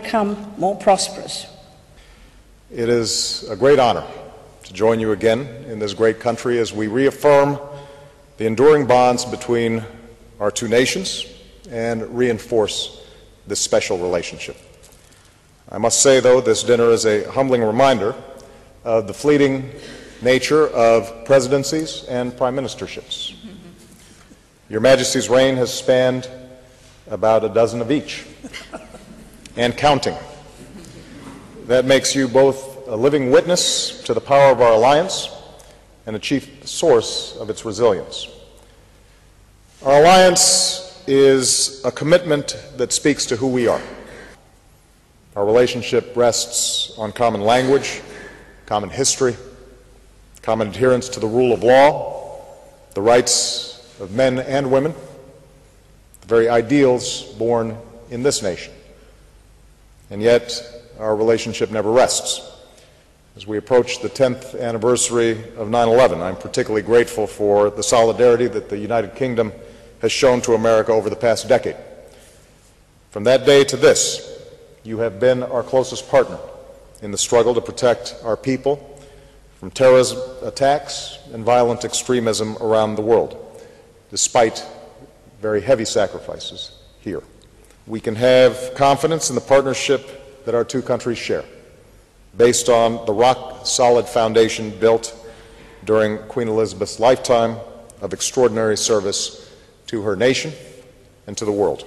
become more prosperous. It is a great honor to join you again in this great country as we reaffirm the enduring bonds between our two nations and reinforce this special relationship. I must say, though, this dinner is a humbling reminder of the fleeting nature of presidencies and prime ministerships. Your Majesty's reign has spanned about a dozen of each, and counting. That makes you both a living witness to the power of our alliance and a chief source of its resilience. Our alliance is a commitment that speaks to who we are. Our relationship rests on common language, common history, common adherence to the rule of law, the rights of men and women, the very ideals born in this nation. And yet, our relationship never rests. As we approach the 10th anniversary of 9/11, I'm particularly grateful for the solidarity that the United Kingdom has shown to America over the past decade. From that day to this, you have been our closest partner in the struggle to protect our people from terrorist attacks and violent extremism around the world, despite very heavy sacrifices here. We can have confidence in the partnership that our two countries share, based on the rock-solid foundation built during Queen Elizabeth's lifetime of extraordinary service to her nation and to the world.